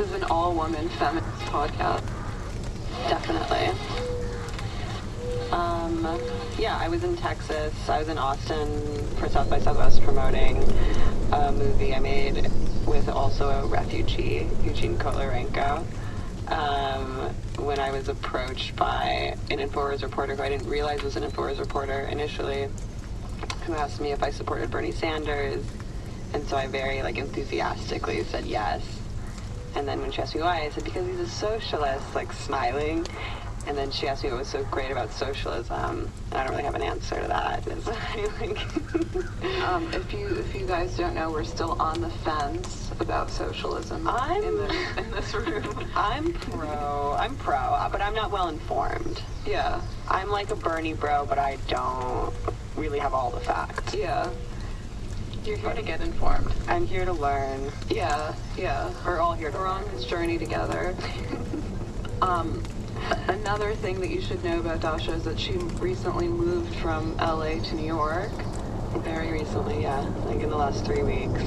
is an all-woman feminist podcast. Definitely. Yeah, I was in Texas. I was in Austin for South by Southwest promoting a movie I made with also a refugee, Eugene Kolarenko. When I was approached by an InfoWars reporter who I didn't realize was an InfoWars reporter initially, who asked me if I supported Bernie Sanders, and so I very enthusiastically said yes. And then when she asked me why, I said because he's a socialist, smiling. And then she asked me what was so great about socialism, and I don't really have an answer to that. If you guys don't know, we're still on the fence about socialism in this room. I'm pro, but I'm not well informed. Yeah. I'm like a Bernie bro, but I don't really have all the facts. Yeah. You're here to get informed. I'm here to learn. Yeah. We're all here to We're on this journey together. Another thing that you should know about Dasha is that she recently moved from LA to New York. Very recently, yeah. In the last 3 weeks.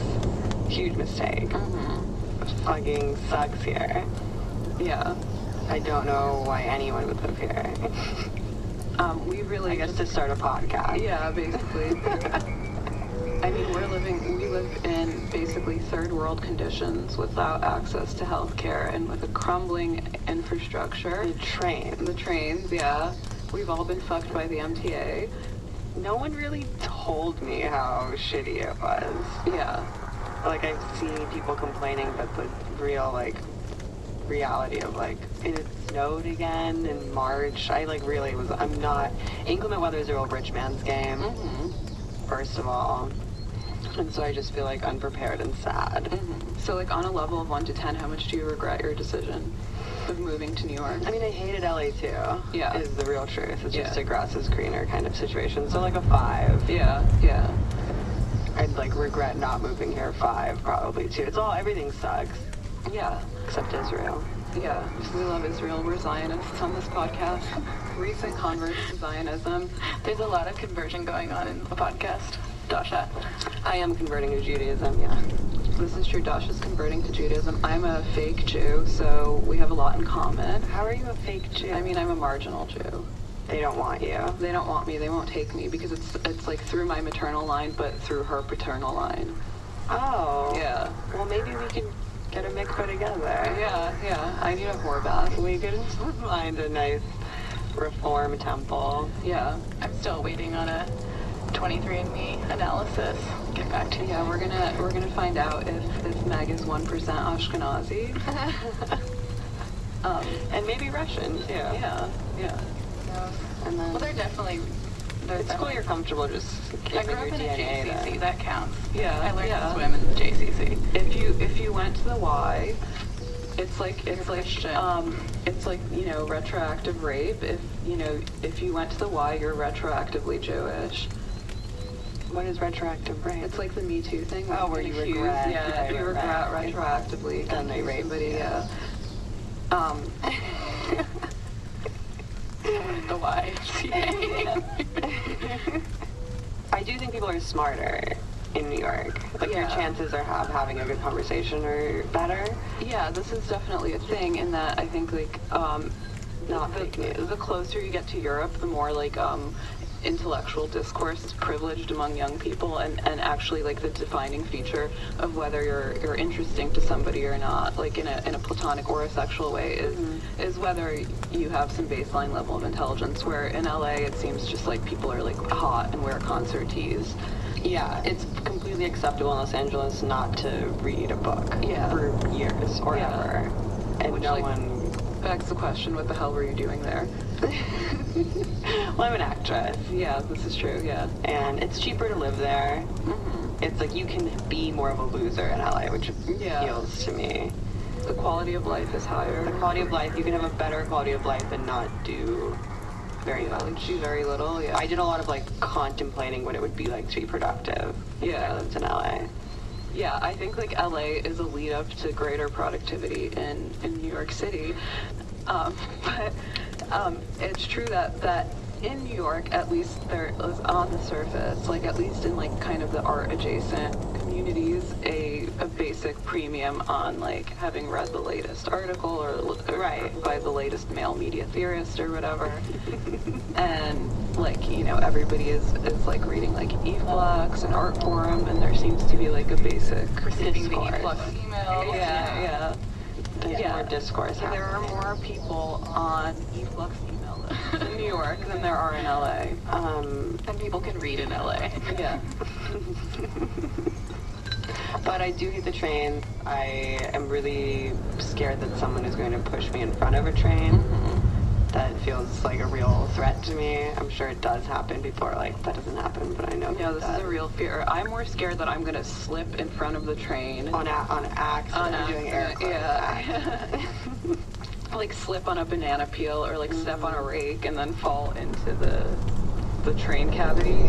Huge mistake. Mm-hmm. Fucking sucks here. Yeah. I don't know why anyone would live here. I guess to start a podcast. Yeah, basically. I mean, we live in basically third world conditions without access to healthcare and with a crumbling infrastructure. The trains, yeah. We've all been fucked by the MTA. No one really told me how shitty it was. Yeah. I've seen people complaining, but the real, reality of, it snowed again in March. I'm not... Inclement weather is a real rich man's game, first of all. And so I just feel, unprepared and sad. Mm-hmm. So, on a level of 1 to 10, how much do you regret your decision of moving to New York? I mean, I hated LA, too. Yeah. Is the real truth. It's just a grass is greener kind of situation. So, a 5. Yeah. I'd, regret not moving here 5, probably, too. Everything sucks. Yeah. Except Israel. Yeah, we love Israel. We're Zionists on this podcast. Recent converts to Zionism. There's a lot of conversion going on in the podcast. Dasha. I am converting to Judaism, yeah. This is true. Dasha's converting to Judaism. I'm a fake Jew, so we have a lot in common. How are you a fake Jew? I mean, I'm a marginal Jew. They don't want you. They don't want me. They won't take me because it's through my maternal line, but through her paternal line. Oh. Yeah. Well, maybe we can get a mikvah together. Yeah. I need a whore bath. We could find a nice reform temple. Yeah. I'm still waiting on a 23andMe analysis. Get back to you. Yeah, we're gonna find out if Meg is 1% Ashkenazi. And maybe Russian too. Yeah. And then Well, it's cool you're comfortable just I keeping grew your up in a DNA JCC, then. that counts. Yeah, I learned yeah. to swim in the JCC. If you went to the Y, it's retroactive rape. If you went to the Y, you're retroactively Jewish. What is retroactive rape? It's like the Me Too thing. Oh, where you regret. Yeah, if you regret retroactively, Then they rape somebody. you. Yeah. The YMCA. I do think people are smarter in New York. Your Yeah. chances of having a good conversation are better. Yeah, this is definitely a thing in that I think Not fake news. the closer you get to Europe, the more intellectual discourse is privileged among young people, and actually the defining feature of whether you're interesting to somebody or not, in a platonic or a sexual way, is whether you have some baseline level of intelligence. Where in LA it seems just people are hot and wear concert tees. Yeah, it's completely acceptable in Los Angeles not to read a book for years or ever. And Which, no one... begs the question, what the hell were you doing there? Well, I'm an actress. Yeah, this is true, yeah. And it's cheaper to live there. Mm-hmm. It's you can be more of a loser in LA, which appeals to me. The quality of life is higher. The quality of life, you can have a better quality of life and not do very much. Do very little, yeah. I did a lot of contemplating what it would be like to be productive. Yeah. I lived in LA. Yeah, I think LA is a lead up to greater productivity in New York City. But it's true that in New York, at least there is on the surface, like at least in like kind of the art adjacent communities, a basic premium on like having read the latest article or Right. by the latest male media theorist or whatever. And like, you know, everybody is like reading like E-Flux and Art Forum, and there seems to be like a basic Receiving the discourse. E-Flux emails. Yeah. There's Yeah. more discourse So there are happening. more people on E-Flux email lists in New York than there are in LA. And people can read in LA. Yeah. But I do hate the train. I am really scared that someone is going to push me in front of a train. That feels like a real threat to me. I'm sure it does happen. People are like, that doesn't happen, but I know No, this that is a real fear. I'm more scared that I'm gonna slip in front of the train. on accident. I'm doing air accident, quotes. yeah. Like slip on a banana peel or like step on a rake and then fall into the train cavity.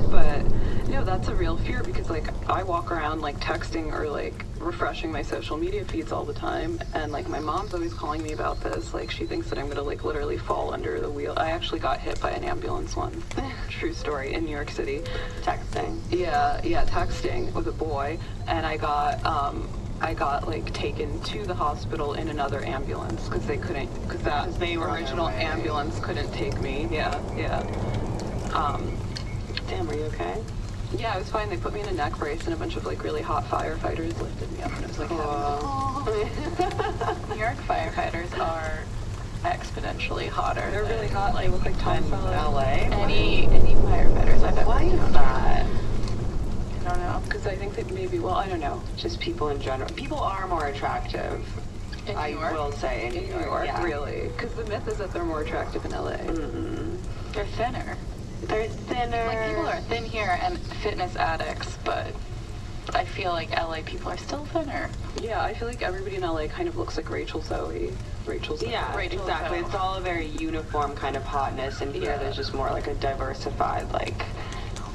But no, that's a real fear because like I walk around like texting or like refreshing my social media feeds all the time, and like my mom's always calling me about this. Like she thinks that I'm gonna like literally fall under the wheel. I actually got hit by an ambulance once. True story, in New York City. Texting. Yeah, texting with a boy, and I got like taken to the hospital in another ambulance because they couldn't, because that they were on their original way. ambulance couldn't take me. Yeah. Damn, are you okay? Yeah, I was fine. They put me in a neck brace, and a bunch of like really hot firefighters lifted me up, and it was like New York firefighters are exponentially hotter. they're really than, hot. They look like Tom In Selleck. LA? Any firefighters I've ever Why is encountered. that? I don't know. Because I think that maybe, well, I don't know. Just people in general. People are more attractive. In New I York? will say in In New York, yeah. really? Because the myth is that they're more attractive in LA. They're thinner. They're thinner. Like, people are thin here and fitness addicts, but I feel like LA people are still thinner. Yeah, I feel like everybody in LA kind of looks like Rachel Zoe. Yeah, Rachel exactly. Zoe. It's all a very uniform kind of hotness, and here Yeah. there's just more like a diversified, like,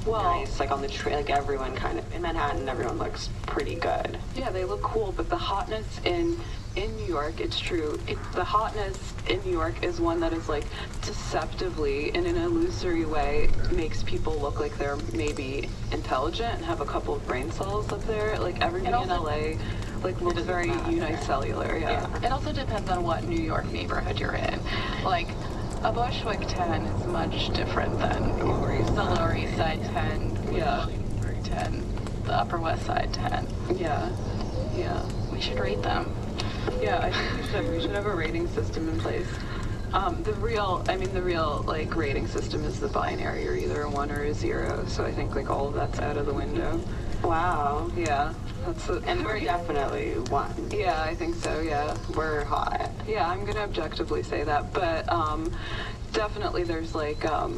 nice, like on the train, like everyone kind of, in Manhattan, everyone looks pretty good. Yeah, they look cool, but the hotness in New York, it's true. The hotness in New York is one that is like deceptively, in an illusory way, makes people look like they're maybe intelligent and have a couple of brain cells up there. Like everybody in also- LA, like looks doesn't very matter. unicellular. Yeah. It also depends on what New York neighborhood you're in. Like, a Bushwick 10 is much different than the Lower East Side 10, Yeah. Williamsburg 10, the Upper West Side 10. Yeah. We should rate them. Yeah, I think we should have a rating system in place. The real like rating system is the binary, or either a 1 or a 0. So I think like all of that's out of the window. Wow. Yeah, that's the, And we're definitely one. Yeah, I think so. Yeah, We're hot. yeah, I'm gonna objectively say that, but definitely there's like a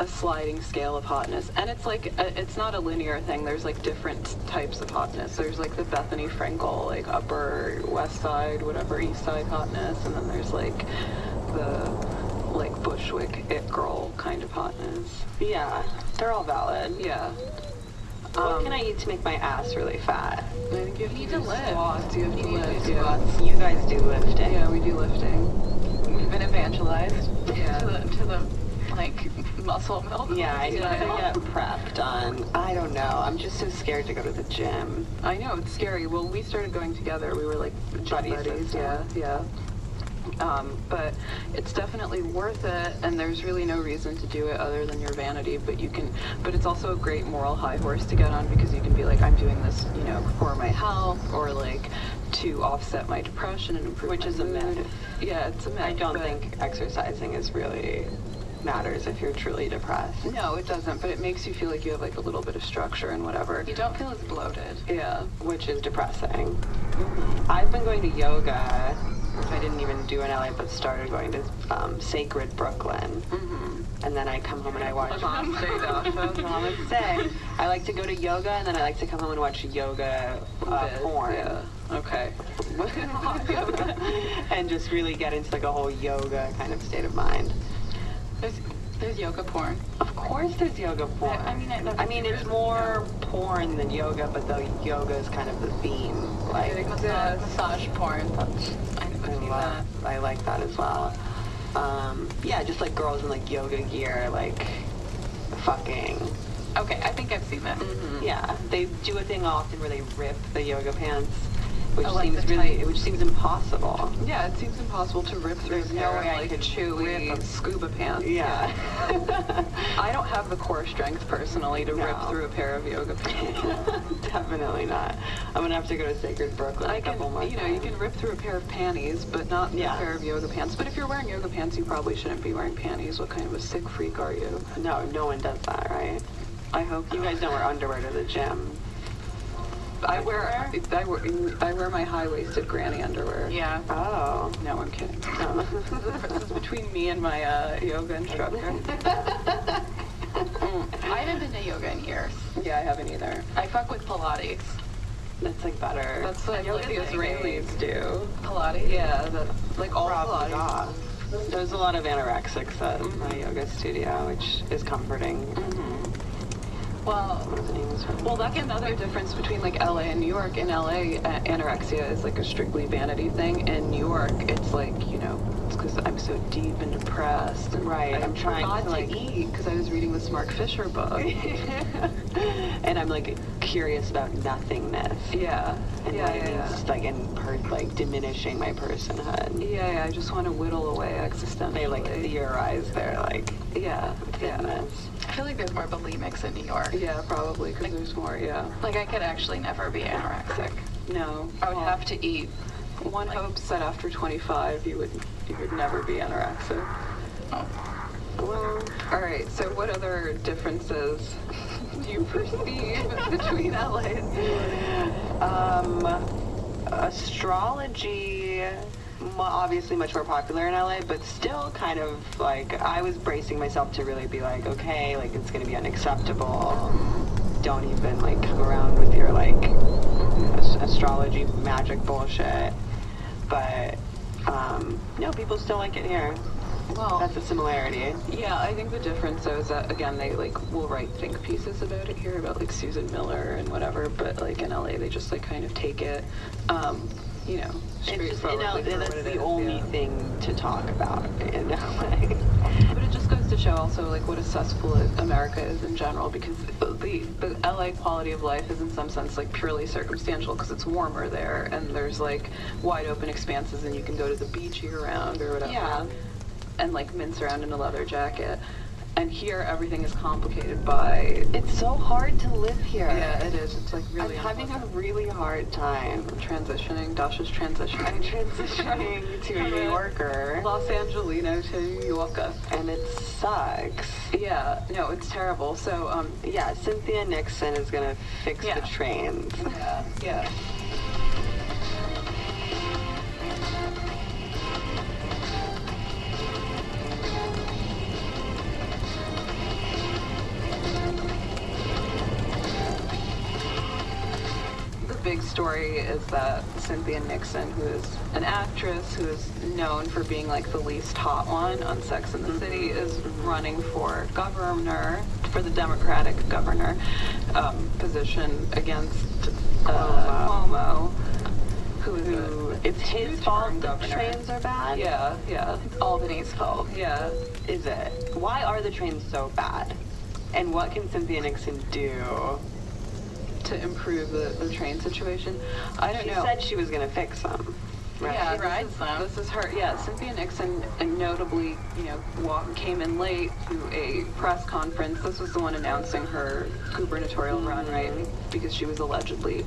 sliding scale of hotness, and it's like it's not a linear thing. There's like different types of hotness. There's like the Bethany Frankel, like Upper West Side, whatever East Side hotness, and then there's like the like Bushwick it girl kind of hotness. Yeah, they're all valid. Yeah. What can I eat to make my ass really fat? I think you have need to to do lift. squats. You have to You need to lift. do Yeah. squats. You guys do lifting. Yeah, we do lifting. We've been evangelized Yeah. to the like muscle milk. Yeah, I need Yeah. to get prep done. I don't know. I'm just so scared to go to the gym. I know, it's scary. Well, we started going together. We were like gym Buddies and stuff. Yeah. But it's definitely worth it, and there's really no reason to do it other than your vanity. But it's also a great moral high horse to get on, because you can be like, I'm doing this, you know, for my health, or like to offset my depression and improve Which my is a mood. myth. Yeah, it's a myth. I don't but- think exercising is really matters if you're truly depressed. No, it doesn't. But it makes you feel like you have like a little bit of structure and whatever. You don't feel as bloated. Yeah. Which is depressing. I've been going to yoga, which I didn't even do in LA, but started going to Sacred Brooklyn. And then I come home and I watch. Namaste, Dasha. Namaste. I like to go to yoga, and then I like to come home and watch yoga porn. Yeah. Okay. And just really get into like a whole yoga kind of state of mind. There's yoga porn. Of course there's yoga porn. I mean, it's more porn than yoga, but the yoga is kind of the theme. Like, It Massage porn. I would see that. I like that as well. Yeah, just like girls in like yoga gear, like fucking. Okay, I think I've seen that. Yeah, they do a thing often where they rip the yoga pants, which like seems the really, tights. which seems impossible. Yeah, it seems impossible to rip through There's a no pair way I of like could chewy rip a- scuba pants. Yeah. I don't have the core strength personally to rip No. through a pair of yoga pants. Definitely not. I'm gonna have to go to Sacred Brooklyn I a can, couple more you times. can rip through a pair of panties, but not Yeah. a pair of yoga pants. But if you're wearing yoga pants, you probably shouldn't be wearing panties. What kind of a sick freak are you? No, no one does that, right? I hope You guys don't wear underwear to the gym. I wear my high-waisted granny underwear. Yeah. Oh. No, I'm kidding. No. This is between me and my yoga instructor. I haven't been to yoga in years. Yeah, I haven't either. I fuck with Pilates. That's like better. That's what Yoga's the Israelis do. Pilates? Yeah, like all Probably Pilates. not. There's a lot of anorexics at my yoga studio, which is comforting. Well, What his name is? Well, that's another difference between like LA and New York. In LA, anorexia is like a strictly vanity thing. In New York, it's like, it's because I'm so deep and depressed. And Right, I I'm trying forgot to, like- eat because I was reading the Mark Fisher book. And I'm like curious about nothingness. Yeah. And yeah, what it yeah, means, yeah. like, like diminishing my personhood. Yeah, I just want to whittle away existentially. They like theorize their like Yeah, yeah. thinness. I feel like there's more bulimics in New York. Yeah, probably, because there's more, yeah. Like, I could actually never be anorexic. No. I would well, have to eat. One hopes that after 25, you would never be anorexic. Oh. Well, all right. So, what other differences do you perceive between LA and New York? Astrology, obviously much more popular in LA, but still kind of like, I was bracing myself to really be like, okay, like it's gonna be unacceptable. Don't even like come around with your like astrology magic bullshit. But no, people still like it here. Well, That's a similarity. yeah, I think the difference though is that again they like will write think pieces about it here about like Susan Miller and whatever, but like in LA they just like kind of take it, It's just, straightforwardly for that's what it the is, only yeah. thing to talk about in LA. But it just goes to show also like what a cesspool America is in general, because the LA quality of life is in some sense like purely circumstantial because it's warmer there and there's like wide open expanses and you can go to the beach year round or whatever. Yeah. And like mince around in a leather jacket. And here everything is complicated by It's so hard to live here. yeah, it is. It's like I'm really having a really hard time. transitioning. Dasha's transitioning. I'm transitioning to a New Yorker, Los Angelino to New Yorker. and it sucks. Yeah, no, it's terrible. So, Yeah, Cynthia Nixon is gonna fix Yeah. the trains. yeah. The big story is that Cynthia Nixon, who is an actress who is known for being like the least hot one on Sex and the City, is running for governor, for the Democratic governor position against Cuomo, who It's his two-term fault the governor. trains are bad? Yeah, yeah, It's Albany's fault. yeah. Is it? Why are the trains so bad? And what can Cynthia Nixon do? To improve the train situation. I don't She know. said she was gonna fix them. Right? Yeah, This rides is- them. This is her. Yeah, Cynthia Nixon notably, came in late to a press conference. This was the one announcing her gubernatorial run, right? Because she was allegedly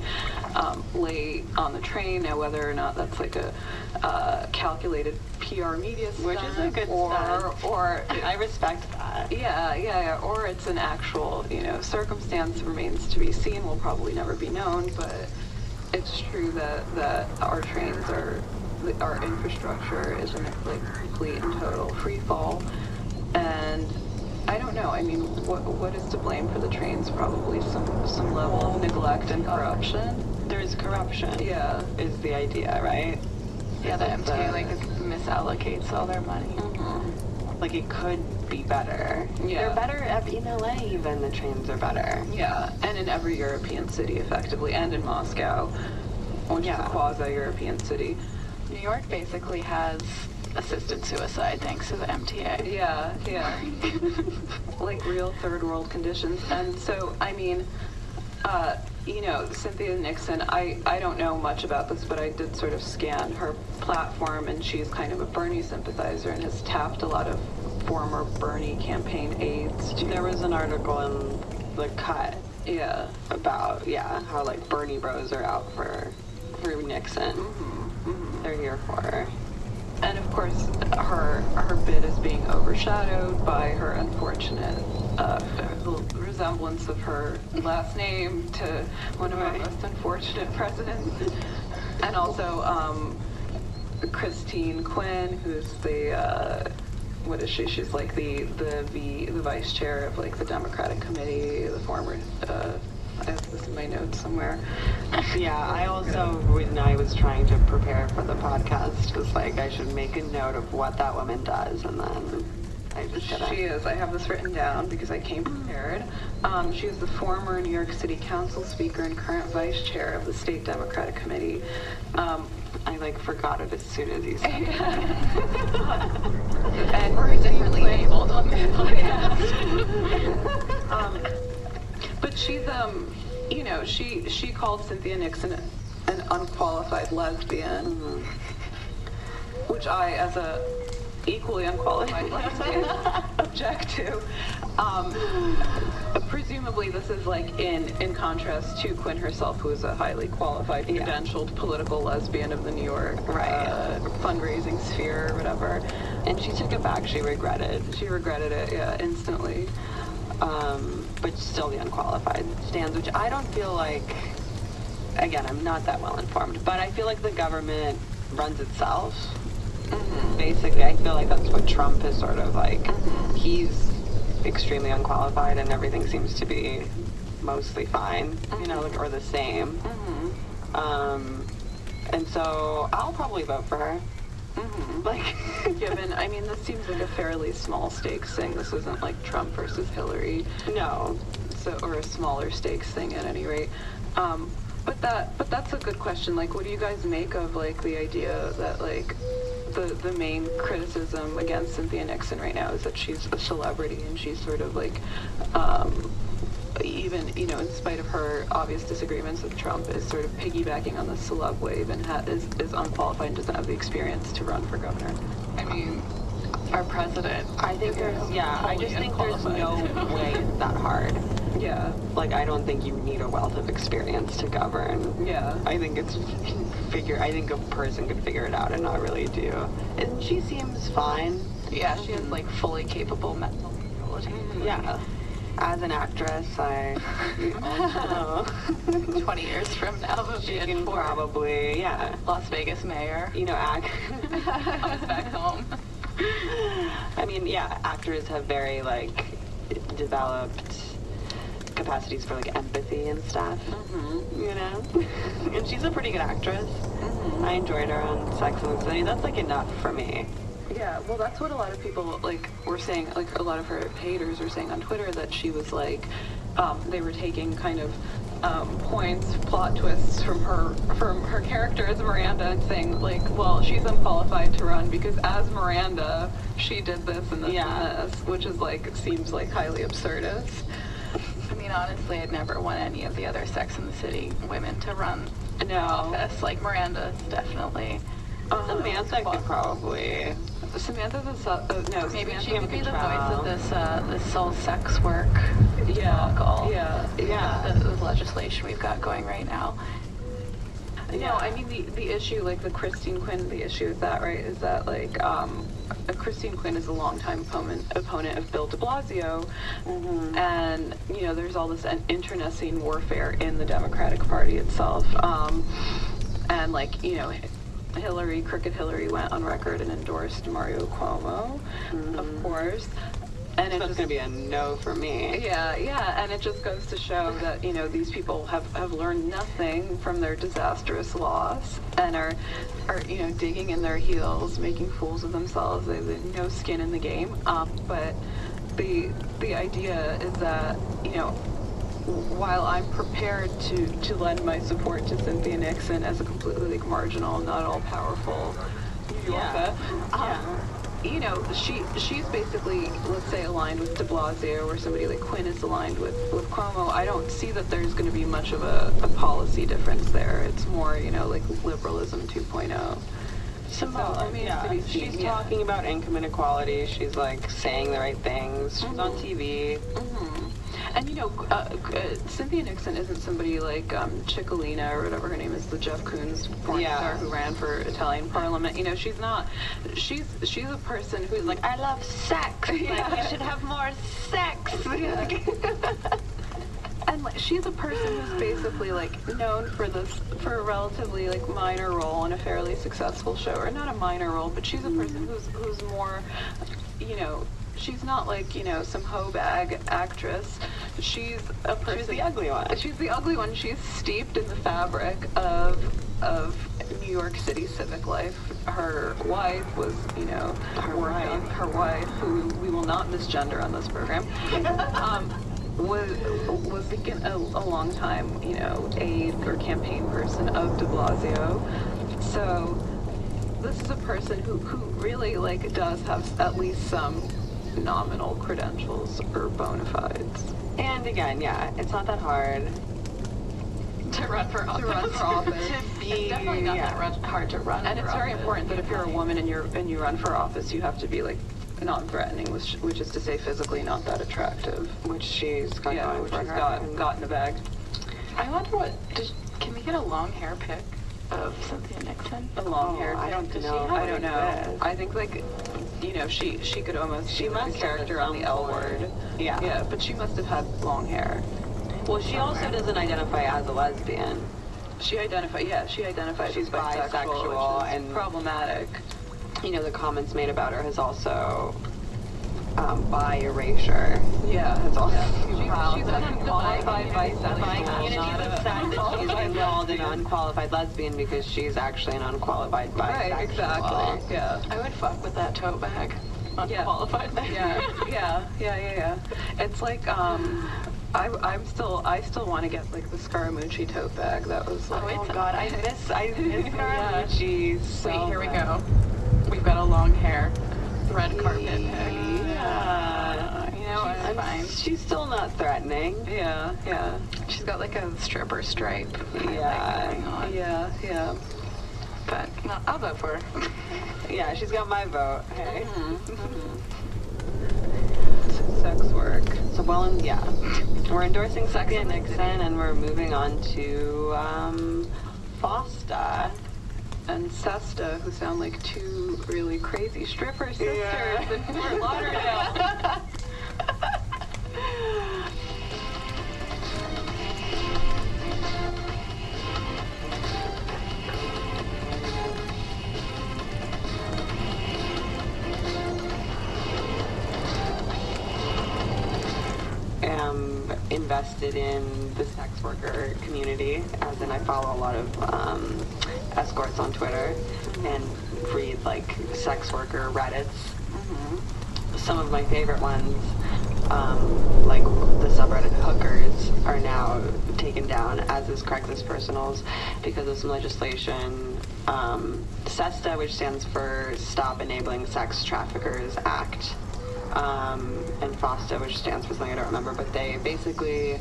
late on the train. Now, whether or not that's like a calculated PR media stunt, Which is a good stunt. or I respect that. yeah, or it's an actual, circumstance remains to be seen, will probably never be known, but it's true that our trains our infrastructure is in like complete and total free fall, and I don't know, I mean, what is to blame for the trains? Probably some level of neglect and corruption. There's corruption. Yeah. Is the idea, right? Yeah, the Is MTA like misallocates all their money. like it could be better. Yeah. They're better in LA even, the trains are better. Yeah, and in every European city, effectively, and in Moscow, which is Yeah. a quasi-European city. New York basically has assisted suicide thanks to the MTA. Yeah, yeah. Like real third world conditions. And so, I mean, you know, Cynthia Nixon, I don't know much about this, but I did sort of scan her platform, and she's kind of a Bernie sympathizer and has tapped a lot of former Bernie campaign aides. There was an article in The Cut about, how like Bernie bros are out for Nixon. They're here for her. And of course, her bid is being overshadowed by her unfortunate resemblance of her last name to one of our most unfortunate presidents. And also Christine Quinn, who's the what is she? She's like the vice chair of like the Democratic Committee, the former. I have this in my notes somewhere. Yeah, I also, when I was trying to prepare for the podcast, was like, I should make a note of what that woman does, and then I just didn't. She is. I have this written down because I came prepared. She is the former New York City Council Speaker and current vice chair of the State Democratic Committee. I like forgot it as soon as you said it. And we're differently labeled on the podcast. But she's, you know, she called Cynthia Nixon an unqualified lesbian, which I, as a equally unqualified lesbian, object to. Presumably this is like in contrast to Quinn herself, who is a highly qualified, credentialed political lesbian of the New York fundraising sphere or whatever. And she took it back. She regretted it, instantly. But still the unqualified stands, which I don't feel like, again, I'm not that well informed, but I feel like the government runs itself. Basically, I feel like that's what Trump is sort of like. He's extremely unqualified and everything seems to be mostly fine, you know, or the same. And so I'll probably vote for her. Like, given, I mean, this seems like a fairly small stakes thing. This isn't like Trump versus Hillary. No. So, or a smaller stakes thing at any rate. But that's a good question. Like, what do you guys make of like the idea that like the main criticism against Cynthia Nixon right now is that she's a celebrity and she's sort of like even, you know, in spite of her obvious disagreements with Trump, is sort of piggybacking on the celeb wave and is unqualified and doesn't have the experience to run for governor. I mean, our president. I think I just think there's no way it's that hard. Yeah. Like, I don't think you need a wealth of experience to govern. Yeah. I think I think a person could figure it out and not really do. And she seems fine. Yeah, she has like fully capable mental ability. Yeah. As an actress, I also 20 years from now, she can probably, Las Vegas mayor. you know, act. Comes back home. I mean, actors have very, like, developed capacities for, like, empathy and stuff, you know? And she's a pretty good actress. I enjoyed her on Sex and the City. That's, like, enough for me. Yeah, well, that's what a lot of people, like, were saying, like, a lot of her haters were saying on Twitter, that she was, like, they were taking kind of plot twists from her character as Miranda and saying, like, well, she's unqualified to run because as Miranda, she did this and this and this, which is, like, seems, like, highly absurdist. I mean, honestly, I'd never want any of the other Sex and the City women to run the office. Like, Miranda's definitely... Samantha could probably... Samantha's maybe she could be the voice of this soul sex work debacle. The legislation we've got going right now. No, I mean the issue, like the Christine Quinn, the issue with that, right, is that like Christine Quinn is a longtime opponent of Bill de Blasio, and you know there's all this internecine warfare in the Democratic Party itself, and like you know. Crooked Hillary went on record and endorsed Mario Cuomo, of course. And it's going to be a no for me. Yeah, and it just goes to show that, you know, these people have learned nothing from their disastrous loss and are you know, digging in their heels, making fools of themselves. They have no skin in the game. But the idea is that, you know, while I'm prepared to lend my support to Cynthia Nixon as a completely like marginal, not all powerful New Yorker. You know, she's basically, let's say, aligned with de Blasio, or somebody like Quinn is aligned with Cuomo. I don't see that there's going to be much of a policy difference there. It's more, you know, like liberalism 2.0. She's talking about income inequality. She's like saying the right things. She's on TV. And you know, Cynthia Nixon isn't somebody like Ciccolina or whatever her name is, the Jeff Koons porn star who ran for Italian Parliament. You know, she's not. She's a person who's like, I love sex. Like, we should have more sex. And like, she's a person who's basically like known for a relatively like minor role in a fairly successful show, or not a minor role, but she's a person who's more, you know. She's not like, you know, some hoe bag actress. She's a person. She's the ugly one. She's the ugly one. She's steeped in the fabric of New York City civic life. Her wife was, you know, her wife, who we will not misgender on this program, was a long time, you know, aide or campaign person of de Blasio. So this is a person who really like does have at least some nominal credentials or bona fides. And again, it's not that hard to run for office. It's definitely not that hard to run. And it's very important that if you're a woman and you run for office, you have to be like non-threatening, which is to say physically not that attractive. Which she's got going which for she's her. got in the bag. I wonder can we get a long hair pic of Cynthia Nixon? A long hair. I don't Does know. she have I don't know. I think like, you know, she could almost be like a character on the L Word. Yeah, but she must have had long hair. Well, she also doesn't identify as a lesbian. She identifies She's as bisexual, which is and problematic. You know, the comments made about her has also bi erasure. Yeah, it's also she's an unqualified bisexual. Not a fact that she's called an unqualified lesbian because she's actually an unqualified bisexual. Right, exactly. Yeah. I would fuck with that tote bag. Unqualified lesbian. Yeah. It's like I still want to get like the Scaramucci tote bag. That was like, oh god, I miss Scaramucci. So wait, here we go. We've got a long hair, red carpet pic. Yeah. You know, it's fine. She's still not threatening. Yeah. She's got like a stripper stripe. Yeah. But no, I'll vote for her. Yeah, she's got my vote. Hey. Sex work. So we're endorsing Cynthia Nixon, and we're moving on to Fosta and Sesta, who sound like two really crazy stripper sisters in Fort Lauderdale. Am invested in the sex worker community, as in I follow a lot of escorts on Twitter and read like sex worker Reddits. Some of my favorite ones, like the subreddit hookers, are now taken down, as is Craigslist Personals, because of some legislation. SESTA, which stands for Stop Enabling Sex Traffickers Act, and FOSTA, which stands for something I don't remember, but they basically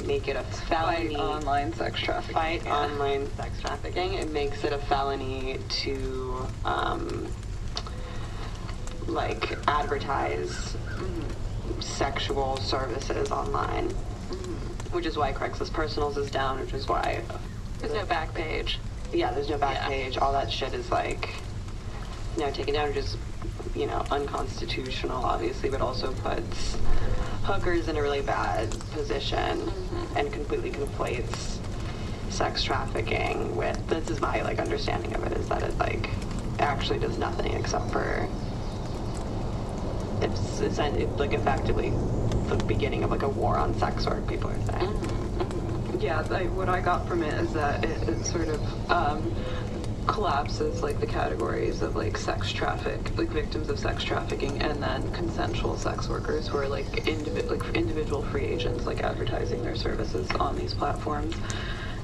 make it a felony. Online sex trafficking. Online sex trafficking. It makes it a felony to like advertise sexual services online, which is why Craigslist Personals is down, which is why There's no back page. Yeah, there's no back page. All that shit is like, taken down, which is, unconstitutional, obviously, but also puts hookers in a really bad position and completely conflates sex trafficking with, this is my, understanding of it, is that it, actually does nothing except for, it's effectively the beginning of, a war on sex work, people are saying. Yeah, what I got from it is that it sort of collapses the categories of sex victims of sex trafficking, and then consensual sex workers who are individual free agents advertising their services on these platforms.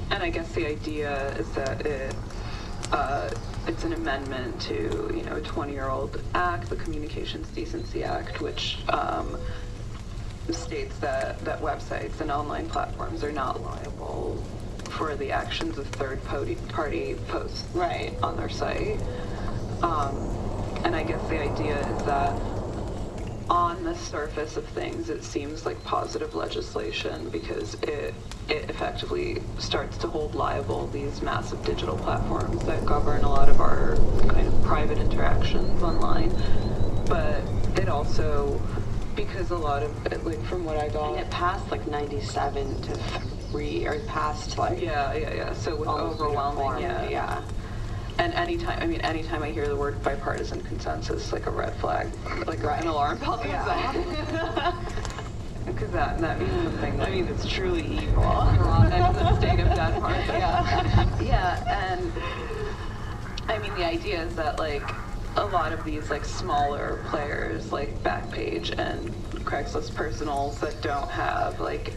And I guess the idea is that it it's an amendment to, you know, a 20-year-old act, the Communications Decency Act, which states that websites and online platforms are not liable for the actions of third-party posts Right. on their site. And I guess the idea is that on the surface of things, it seems like positive legislation because it effectively starts to hold liable these massive digital platforms that govern a lot of our kind of private interactions online. But it also, because a lot of it, like from what I got, And it passed like 97 to 3, or it passed like yeah. So with almost overwhelming, uniform, yeah. And anytime I hear the word bipartisan consensus, like a red flag, like an alarm bell goes off. Because that means something. That means it's truly evil. And the state of Denmark. Yeah, and I mean the idea is that like a lot of these like smaller players like Backpage and Craigslist Personals that don't have like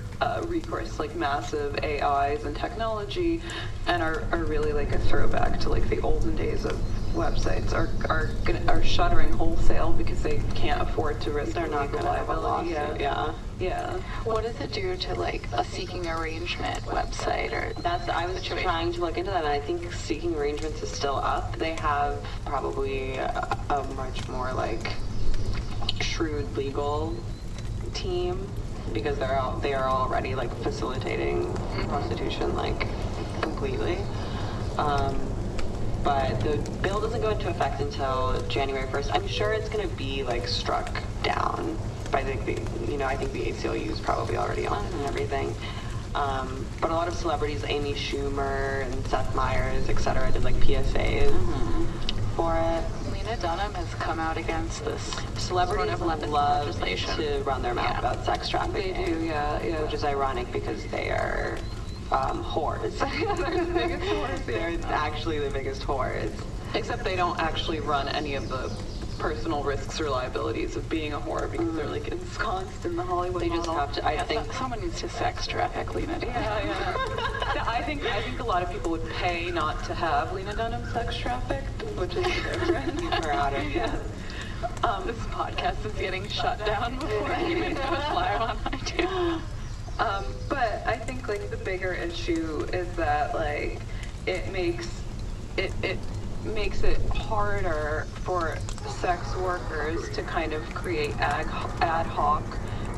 recourse like massive AIs and technology and are really like a throwback to like the olden days of websites are shuttering wholesale because they can't afford to risk They're not legal gonna have a liability. lawsuit, yeah. What does it do to like a seeking arrangement website or I was trying to look into that, and I think Seeking Arrangements is still up. They have probably a much more like shrewd legal team because they are already like facilitating prostitution like completely. But the bill doesn't go into effect until January 1st. I'm sure it's going to be like struck down by I think the ACLU is probably already on it and everything. But a lot of celebrities, Amy Schumer and Seth Meyers, etc., did like PSAs for it. Lena Dunham has come out against this Celebrities sort of love legislation to run their mouth about sex trafficking. They do, yeah. Which is ironic because they are whores. They're the biggest whores. They're actually the biggest whores. Except they don't actually run any of the personal risks or liabilities of being a whore because they're like ensconced in the Hollywood They just model. have to. I think someone needs to sex traffic Lena Dunham. Yeah. I think a lot of people would pay not to have Lena Dunham sex trafficked, which is different. Keep her out of Yeah. This podcast is getting shut down before it even goes live on iTunes. But I think like the bigger issue is that like it makes it harder for sex workers to kind of create ad hoc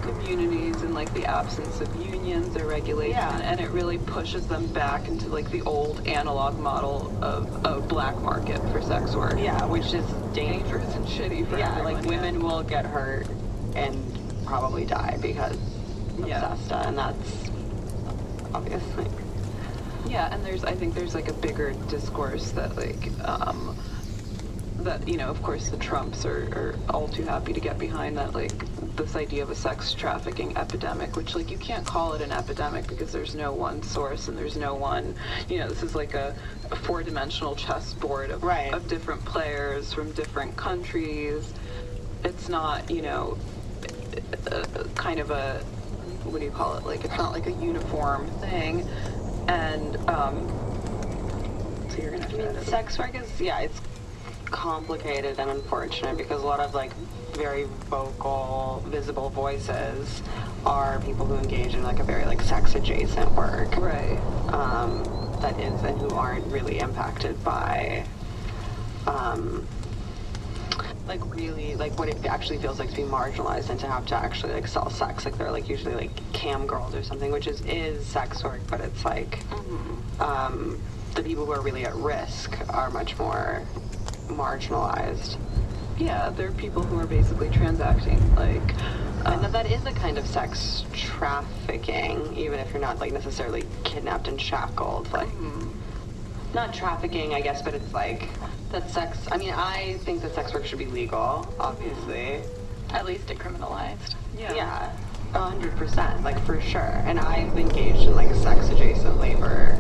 communities in like the absence of unions or regulation, and it really pushes them back into like the old analog model of black market for sex work. Yeah, which is Dangerous and shitty for everyone. like women will get hurt and probably die because of SESTA, and that's obviously. Yeah, and I think there's like a bigger discourse that like that, you know, of course the Trumps are all too happy to get behind, that like this idea of a sex trafficking epidemic, which like you can't call it an epidemic because there's no one source and there's no one, you know, this is like a four-dimensional chessboard of different players from different countries. It's not, you know, kind of a, what do you call it, like it's not like a uniform thing. And so you're gonna have to edit. Sex work is it's complicated and unfortunate because a lot of like very vocal, visible voices are people who engage in like a very like sex adjacent work. Right. That is, and who aren't really impacted by like really like what it actually feels like to be marginalized and to have to actually like sell sex. Like they're like usually like cam girls or something, which is sex work, but it's like the people who are really at risk are much more marginalized. Yeah, there are people who are basically transacting, like, and that is a kind of sex trafficking, even if you're not like necessarily kidnapped and shackled. Like, not trafficking, I guess, but it's like that sex. I mean, I think that sex work should be legal, obviously. At least decriminalized. Yeah, 100%, like for sure. And I've engaged in like sex adjacent labor,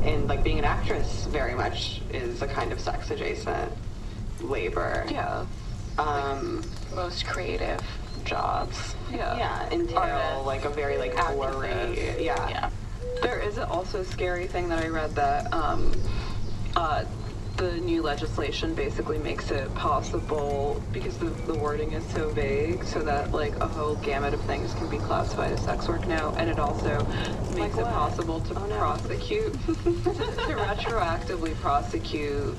and like being an actress very much is a kind of sex adjacent labor. Yeah. Most creative jobs. Yeah. Entail Artists, like a very like blurry. actresses. Yeah. There is also a scary thing that I read that the new legislation basically makes it possible, because the wording is so vague, so that like a whole gamut of things can be classified as sex work now, and it also makes it possible to prosecute, to retroactively prosecute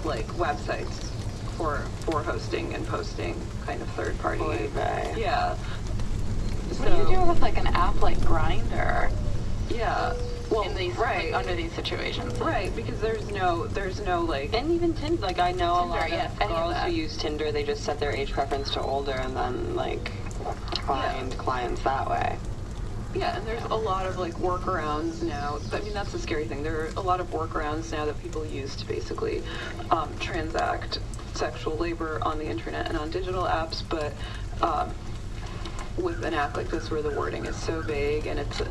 like websites for hosting and posting kind of third party. Yeah. What do you do with like an app like Grindr? Yeah. Well, in these right. like, under these situations, right? Because there's no like, and even Tinder. Like I know Tinder, a lot of girls who use Tinder. They just set their age preference to older, and then like find clients that way. Yeah, and there's a lot of like workarounds now. I mean, that's the scary thing. There are a lot of workarounds now that people use to basically transact sexual labor on the internet and on digital apps, but with an act like this where the wording is so vague and it's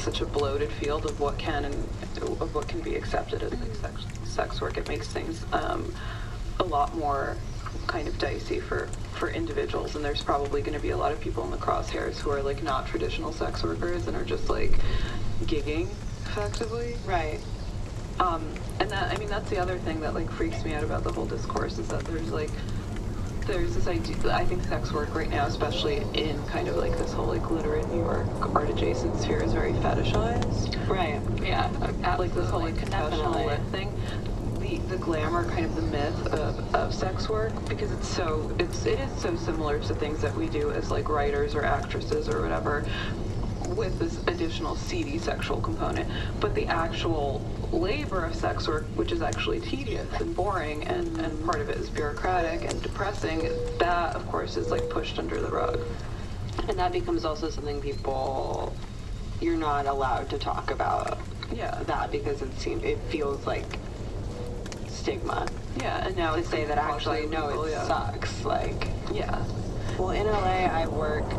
such a bloated field of what can be accepted as like sex work, it makes things a lot more kind of dicey for individuals, and there's probably going to be a lot of people in the crosshairs who are like not traditional sex workers and are just like gigging effectively. Right. And that, I mean, that's the other thing that like freaks me out about the whole discourse, is that there's this idea, I think sex work right now, especially in kind of like this whole like literate New York art adjacent sphere, is very fetishized. Right. Yeah. Like this whole like confessional lit thing. The glamour, kind of the myth of sex work, because it is so similar to things that we do as like writers or actresses or whatever, with this additional seedy sexual component. But the actual labor of sex work, which is actually tedious and boring, and part of it is bureaucratic and depressing, that of course is like pushed under the rug. And that becomes also something you're not allowed to talk about. Yeah. That, because it feels like stigma. Yeah, and now to say that actually no, it sucks. Like, yeah. Well, in LA, I worked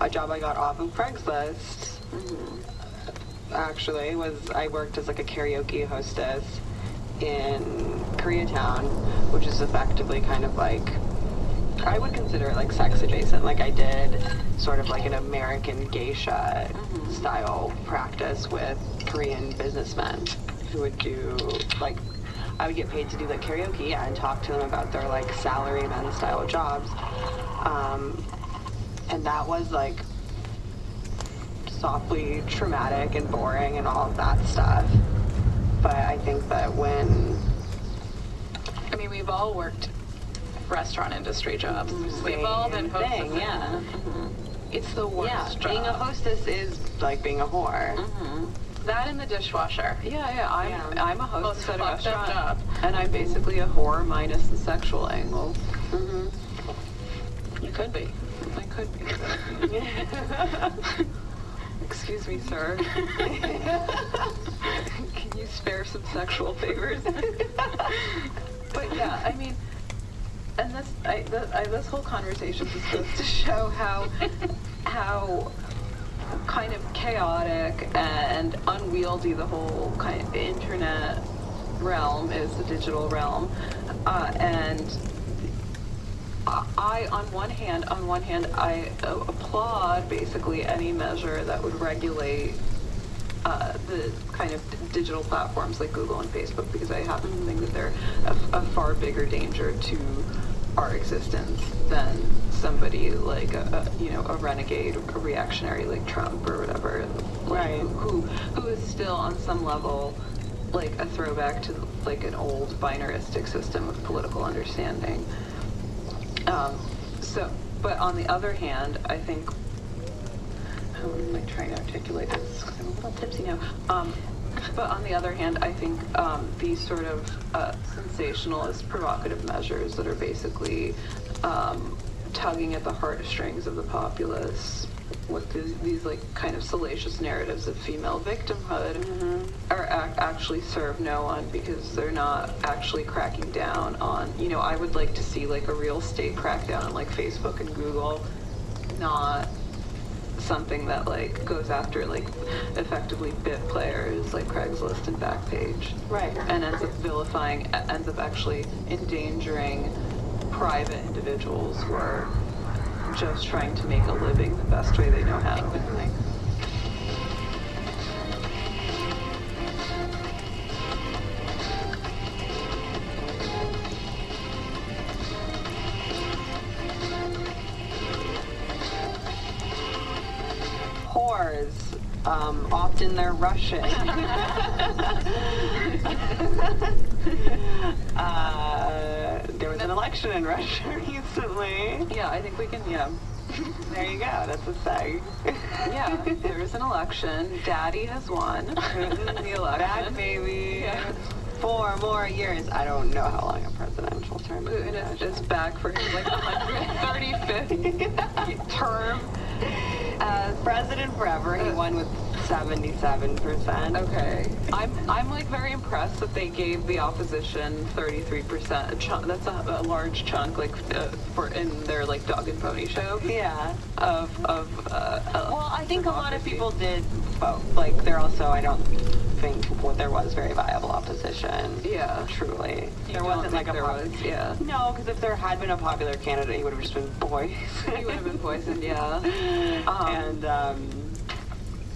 a job I got off of Craigslist. Actually, I worked as like a karaoke hostess in Koreatown, which is effectively kind of like, I would consider it like sex adjacent. Like I did sort of like an American geisha style practice with Korean businessmen who would do like, I would get paid to do like karaoke, and talk to them about their like salaryman style jobs. And that was like softly traumatic and boring and all of that stuff. But I think that we've all worked restaurant industry jobs. We've all been hostesses. Yeah. It's the worst job. Being a hostess is like being a whore. That and the dishwasher. I'm a hostess at a restaurant, job. and I'm basically a whore minus the sexual angle. You could be. I could be. Excuse me, sir. Can you spare some sexual favors? But yeah, I mean, and this whole conversation just goes to show how kind of chaotic and unwieldy the whole kind of internet realm is, the digital realm, and I, on one hand, I applaud basically any measure that would regulate the kind of digital platforms like Google and Facebook, because I happen to think that they're a far bigger danger to our existence than somebody like a renegade or a reactionary like Trump or whatever, right? Who is still on some level like a throwback to like an old binaristic system of political understanding. But on the other hand, I think, how am I trying to articulate this? Because I'm a little tipsy now. But on the other hand, I think these sort of sensationalist, provocative measures that are basically tugging at the heartstrings of the populace with these like kind of salacious narratives of female victimhood are actually serve no one, because they're not actually cracking down on, I would like to see like a real state crackdown on like Facebook and Google, not something that like goes after like effectively bit players like Craigslist and Backpage, right? And ends up actually endangering private individuals who are just trying to make a living the best way they know how. wars. Often they're Russian. There was an election in Russia recently. Yeah, I think we can, There you go. That's a seg. Yeah, there was an election. Daddy has won the election. Back, baby. Yeah. 4 more years. I don't know how long a presidential term is. Putin is back for his like 135th term As president forever, he won with 77%. Okay. I'm like very impressed that they gave the opposition 33%. That's a large chunk, like for in their like dog and pony show. Yeah. Well, I think a lot of people did vote. Like, there also, I don't think there was very viable opposition. Yeah. Truly. You There don't wasn't think like there was, yeah. No, because if there had been a popular candidate, he would have just been poisoned. He would have been poisoned, yeah.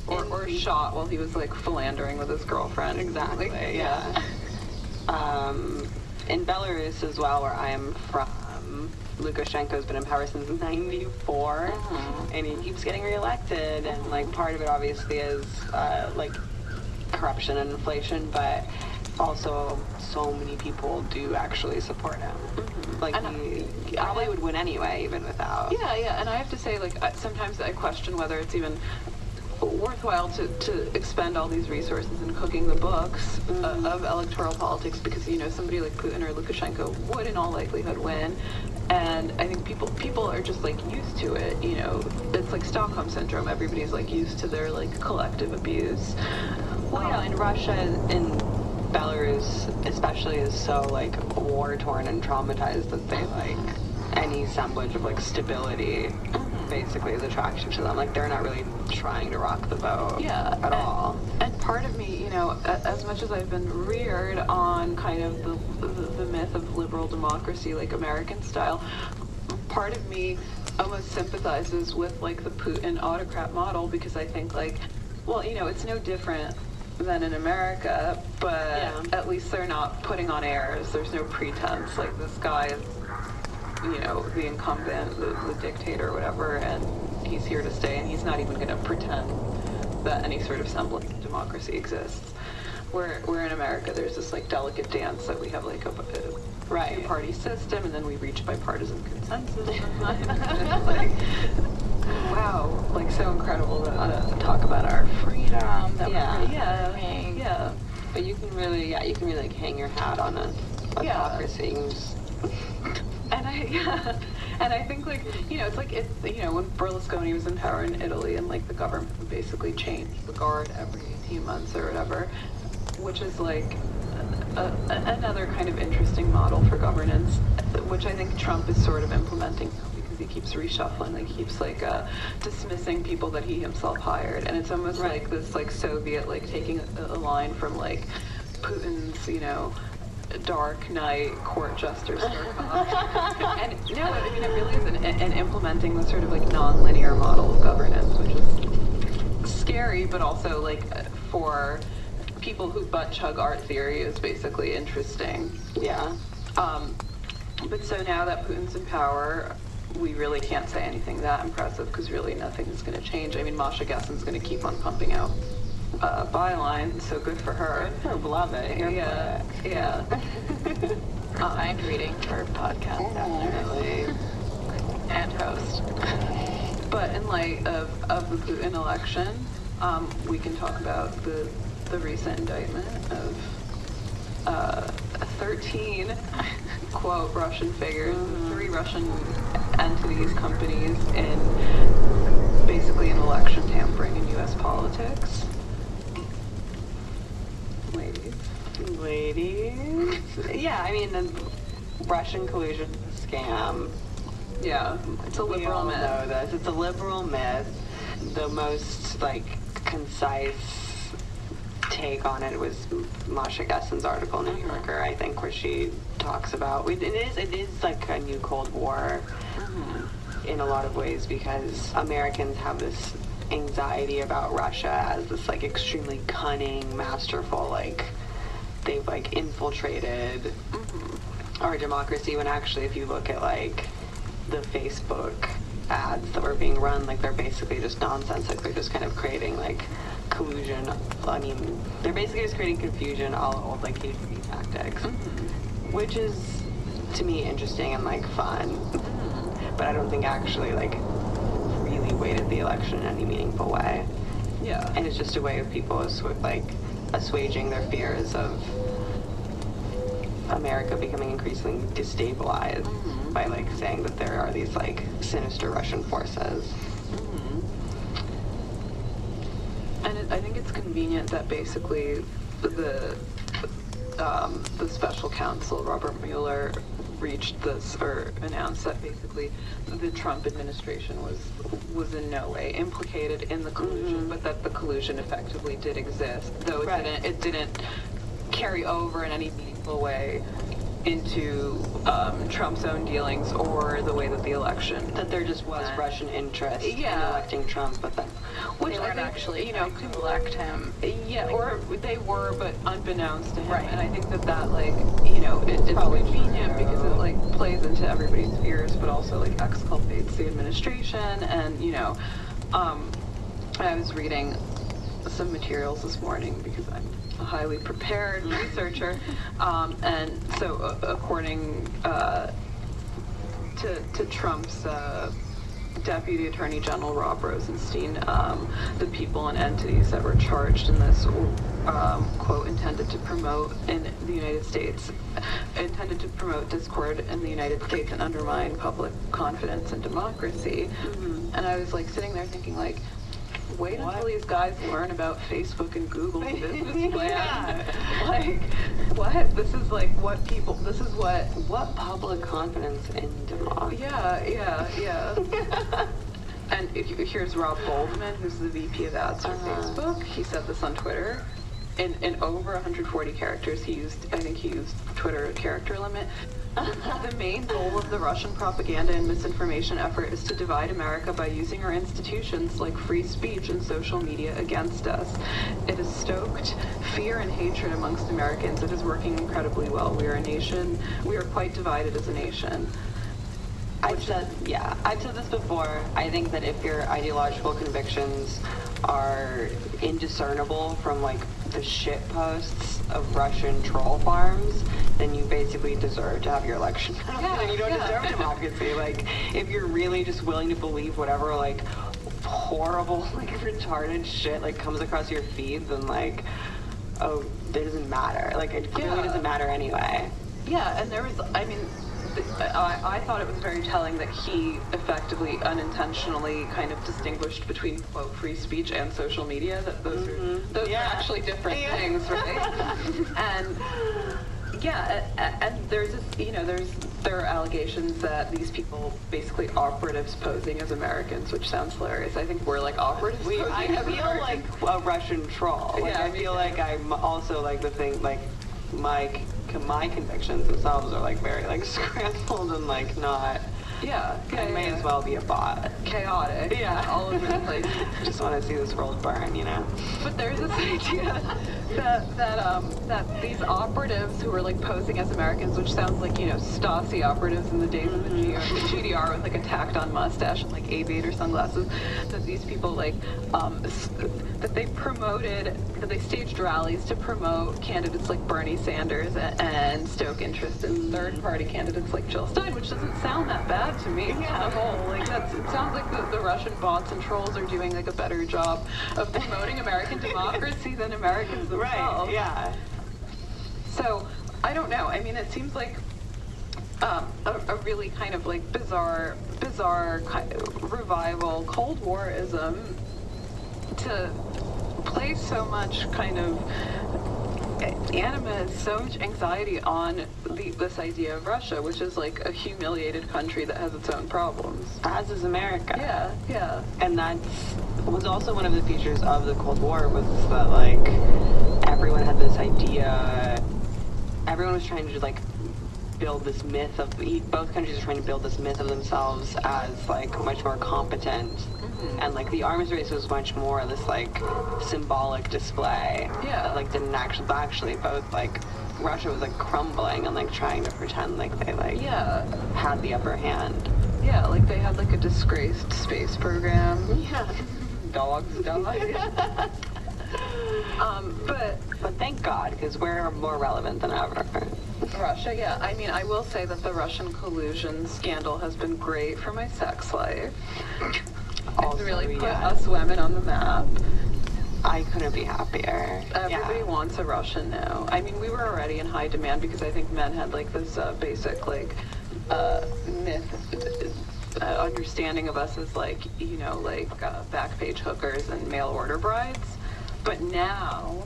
Or shot while he was like philandering with his girlfriend. Exactly, yeah. In Belarus as well, where I am from, Lukashenko's been in power since '94, and he keeps getting reelected, and like part of it obviously is like corruption and inflation, but also so many people do actually support him. Like, he probably would win anyway, even without. Yeah, and I have to say, like, sometimes I question whether it's even worthwhile to expend all these resources in cooking the books of electoral politics, because, you know, somebody like Putin or Lukashenko would in all likelihood win. And I think people are just like used to it, you know. It's like Stockholm syndrome. Everybody's like used to their like collective abuse. Well, yeah, and Russia and Belarus especially is so like war torn and traumatized that they like any semblance of like stability basically is attractive to them. Like, they're not really trying to rock the boat at all. And part of me, you know, as much as I've been reared on kind of the myth of liberal democracy, like American style, part of me almost sympathizes with like the Putin autocrat model, because I think like, well, you know, it's no different than in America, but at least they're not putting on airs. There's no pretense. Like, this guy is, you know, the incumbent, the dictator, or whatever, and he's here to stay, and he's not even going to pretend that any sort of semblance of democracy exists. Where in America, there's this like delicate dance that we have like a two-party system, and then we reach bipartisan consensus. It's like, wow, like so incredible to talk about our freedom. That yeah. But you can really, like hang your hat on a autocracy. And I think, like, you know, it's like, you know, when Berlusconi was in power in Italy, and like the government would basically change the guard every 18 months or whatever, which is like another kind of interesting model for governance, which I think Trump is sort of implementing now, because he keeps reshuffling, like he keeps like dismissing people that he himself hired, and it's almost like this like Soviet, like taking a line from like Putin's, you know, Dark Knight court jester sort of and no, I mean, it really is an implementing the sort of like non-linear model of governance, which is scary, but also like for people who butt chug art theory is basically interesting. But so now that Putin's in power, we really can't say anything that impressive, because really nothing is going to change. I mean, Masha Gessen's going to keep on pumping out byline, so good for her. Good for her, beloved. Yeah. Mind reading for podcast, Definitely. and host. But in light of the Putin election, we can talk about the recent indictment of 13 quote Russian figures, 3 Russian entities, companies, in basically an election tampering in U.S. politics. Ladies. Yeah, I mean, the Russian collusion scam. Yeah, it's a liberal myth. We all know this. It's a liberal myth. The most, like, concise take on it was Masha Gessen's article in the New Yorker, I think, where she talks about it is like a new Cold War in a lot of ways, because Americans have this anxiety about Russia as this like extremely cunning, masterful, like they've like infiltrated our democracy, when actually if you look at like the Facebook ads that were being run, like, they're basically just nonsense. Like, they're just kind of creating, like, collusion. I mean, they're basically just creating confusion, all old, like, HB tactics, which is, to me, interesting and, like, fun. But I don't think actually, like, really weighted the election in any meaningful way. Yeah. And it's just a way of people, like, assuaging their fears of America becoming increasingly destabilized by, like, saying that there are these, like, sinister Russian forces. And I think it's convenient that basically the special counsel, Robert Mueller, reached this, or announced that basically the Trump administration was in no way implicated in the collusion, but that the collusion effectively did exist, though it didn't carry over in any meaningful way into Trump's own dealings or the way that the election. That there just was Russian interest in electing Trump, but then Which they weren't actually, to elect him. Yeah, or they were, but unbeknownst to him. Right. And I think that like, it's probably convenient because it like plays into everybody's fears, but also like exculpates the administration. And I was reading some materials this morning because I'm a highly prepared researcher, and so according to Trump's Deputy Attorney General Rob Rosenstein, the people and entities that were charged in this, quote, intended to promote discord in the United States and undermine public confidence in democracy. And I was like sitting there thinking like, wait until these guys learn about Facebook and Google's business plan. Like, what? This is like what people, this is what public confidence in democracy. Yeah. And here's Rob Goldman, who's the VP of ads for Facebook. He said this on Twitter. In over 140 characters, I think he used Twitter character limit. The main goal of the Russian propaganda and misinformation effort is to divide America by using our institutions like free speech and social media against us. It has stoked fear and hatred amongst Americans. It is working incredibly well. We are quite divided as a nation. I've said this before. I think that if your ideological convictions are indiscernible from like the shit posts of Russian troll farms, then you basically deserve to have your election. And you don't deserve democracy. Like, if you're really just willing to believe whatever like horrible, like retarded shit like comes across your feed, then like, oh, it doesn't matter. Like, it clearly doesn't matter anyway. Yeah, and I thought it was very telling that he effectively, unintentionally kind of distinguished between, quote, free speech and social media, that those are actually different things, right? And there's there are allegations that these people, basically operatives posing as Americans, which sounds hilarious. I think we're like operatives. I feel like a Russian troll. Like, I feel like I'm also like the thing, like my convictions themselves are like very like scrambled and like not. I may as well be a bot. Chaotic. All over the place. Just want to see this world burn, But there's this idea that these operatives who are like posing as Americans, which sounds like Stasi operatives in the days of the GDR with like a tacked on mustache and like aviator sunglasses, that these people like that they staged rallies to promote candidates like Bernie Sanders and stoke interest in third-party candidates like Jill Stein, which doesn't sound that bad to me at all. Like it sounds like the Russian bots and trolls are doing like a better job of promoting American democracy than Americans themselves. Right, yeah. So, I don't know. I mean, it seems like a really kind of like bizarre kind of revival, Cold War-ism, to place so much kind of animus, so much anxiety on this idea of Russia, which is like a humiliated country that has its own problems. As is America. Yeah. And that was also one of the features of the Cold War, was that like everyone had this idea, everyone was trying to like build this myth of, both countries are trying to build this myth of themselves as like much more competent. And like the arms race was much more this like symbolic display that like didn't actually both like Russia was like crumbling and like trying to pretend like they like had the upper hand. Yeah, like they had like a disgraced space program. Yeah. Dogs die. But thank God, because we're more relevant than ever. Russia, yeah. I mean, I will say that the Russian collusion scandal has been great for my sex life. Also, It's really put yeah. us women on the map. I couldn't be happier. Everybody wants a Russian now. I mean, we were already in high demand because I think men had like this basic like myth understanding of us as like, you know, like back page hookers and mail order brides. But now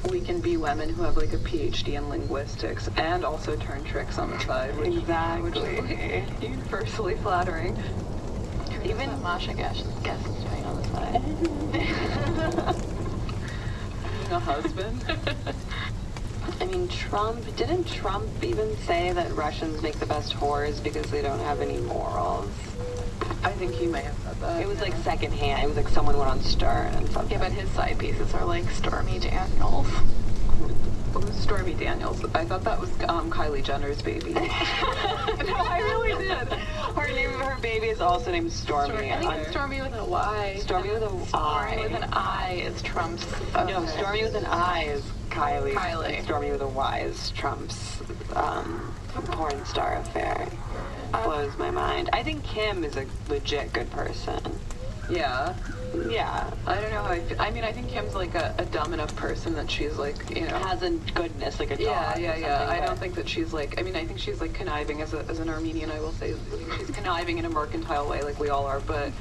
we can be women who have like a PhD in linguistics and also turn tricks on the side, which is like, universally flattering. Even what Masha Guest is doing on the side. Being a husband. I mean, didn't Trump even say that Russians make the best whores because they don't have any morals? I think he may have said that. It was like secondhand. It was like someone went on Stern and something. Yeah, but his side pieces are like Stormy Daniels. Who's Stormy Daniels? I thought that was Kylie Jenner's baby. No, I really did. Her baby is also named Stormy. I think it's Stormy with a Y. Stormy with a Y. Stormy with an I is Trump's. No, Stormy with an I is Kylie. Kylie. And Stormy with a Y is Trump's porn star affair. Blows my mind. I think Kim is a legit good person. Yeah. Yeah. I don't know how I feel. I mean, I think Kim's like a dumb enough person that she's like, you know. Has a goodness like a dog. Yeah. I don't think that she's like, I mean, I think she's like conniving as an Armenian, I will say. I think she's conniving in a mercantile way like we all are, but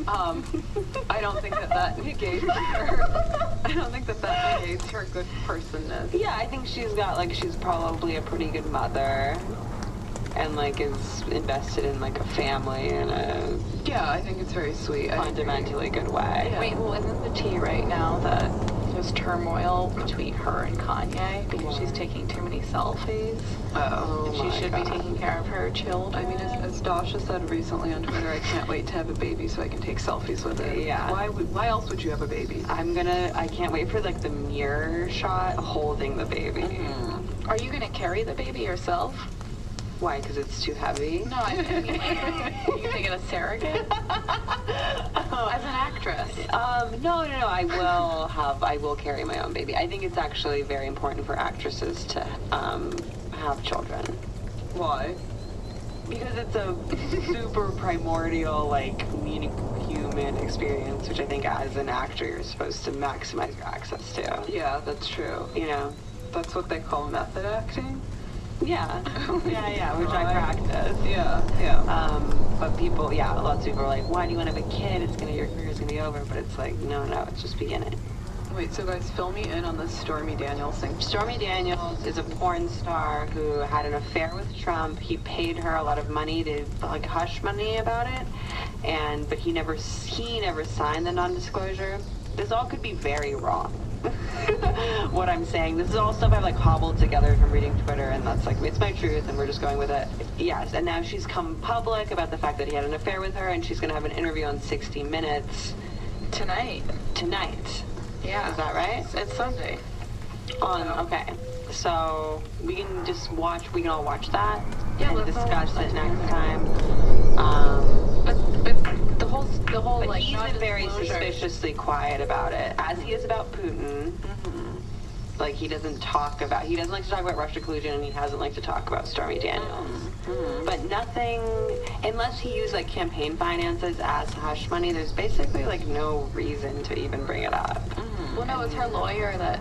I don't think that negates her. I don't think that negates her good personness. Yeah, I think she's probably a pretty good mother. And like is invested in like a family in a I think it's very sweet. fundamentally good way. Wait, well, isn't the tea right now that there's turmoil between her and Kanye because she's taking too many selfies? Oh, And she should be taking care of her children. I mean, as Dasha said recently on Twitter, I can't wait to have a baby so I can take selfies with it. Yeah. Why else would you have a baby? I can't wait for like the mirror shot holding the baby. Are you gonna carry the baby yourself? Why? Because it's too heavy? No, I mean, you gonna get a surrogate? As an actress? No. I will carry my own baby. I think it's actually very important for actresses to have children. Why? Because it's a super primordial, like, meaningful human experience, which I think as an actor you're supposed to maximize your access to. Yeah, that's true. You know? That's what they call method acting? Yeah, which I practice. Yeah. But people, lots of people are like, why do you want to have a kid? Your career's gonna be over. But it's like, no, it's just beginning. Wait, so guys, fill me in on this Stormy Daniels thing. Stormy Daniels is a porn star who had an affair with Trump. He paid her a lot of money to, like, hush money about it, but he never signed the non-disclosure. This all could be very wrong. What I'm saying. This is all stuff I've like hobbled together from reading Twitter, and that's like, it's my truth, and we're just going with it. Yes, and now she's come public about the fact that he had an affair with her, and she's going to have an interview on 60 Minutes. Tonight. Yeah. Is that right? It's Sunday. Okay. So we can all watch that and let's all discuss watch it that next time. But the whole But like he's been very non-disclosure- suspiciously quiet about it, as he is about Putin. Like, he doesn't like to talk about Russia collusion, and he hasn't liked to talk about Stormy Daniels. But nothing, unless he used like campaign finances as hush money, there's basically like no reason to even bring it up. Well, no, it's her lawyer that.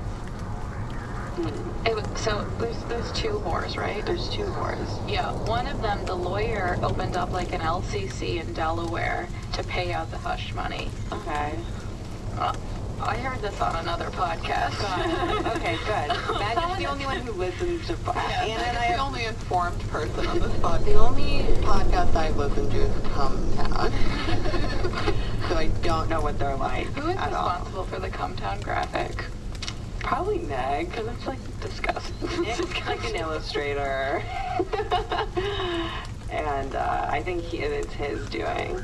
So there's two whores, right? There's two whores. Yeah, one of them, the lawyer opened up like an LCC in Delaware to pay out the hush money. Okay. I heard this on another podcast. Okay, good. Maggie's the only one who listens to podcasts. Anna and I are the only informed person on this podcast. The only podcast I listen to is Come Town. So I don't know what they're like Who is at all. responsible for the Come Town graphic? Probably Meg. Because it's like disgusting. Nick's like an illustrator. And I think it's his doing.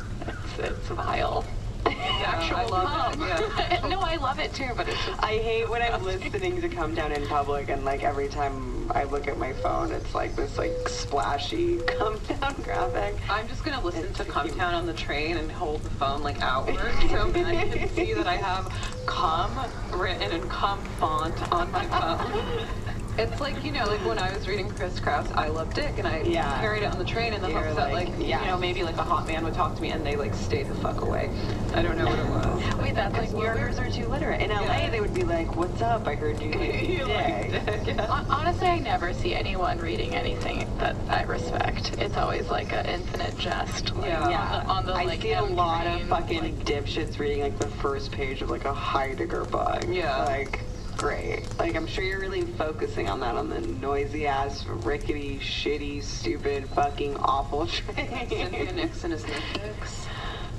It's vile. Yeah, I love it. Yeah. No, I love it too, but it's just... I hate when I'm listening to Come Down in public and like every time I look at my phone, it's like this like splashy Come Down graphic. I'm just gonna listen to Come Town on the train and hold the phone like outward so that I can see that I have "come" written in "come" font on my phone. It's like, you know, like when I was reading Chris Kraft's I Love Dick and I carried it on the train in the hopes that like, you know, maybe like a hot man would talk to me and they like stayed the fuck away. I don't know what it was. Wait, that's like New Yorkers are too literate. In LA, they would be like, "What's up? I heard you like You like dick." dick, yeah. Honestly, I never see anyone reading anything that I respect. It's always like an infinite jest. Like, Yeah. On the I like, see a M lot of train, fucking like, dipshits reading like the first page of like a Heidegger book. Yeah. Like, great. Like, I'm sure you're really focusing on that on the noisy ass, rickety, shitty, stupid, fucking awful train. Cynthia Nixon is Nixon.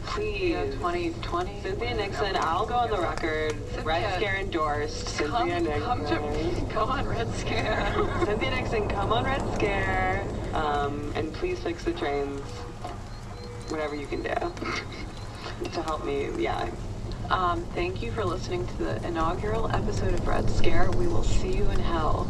Please. Yeah, 2020. Cynthia Nixon, I'll go on the record. Red Scare endorsed. Cynthia Nixon. come to go on Red Scare. Cynthia Nixon, come on Red Scare. And please fix the trains. Whatever you can do to help me. Yeah. Thank you for listening to the inaugural episode of Red Scare. We will see you in hell.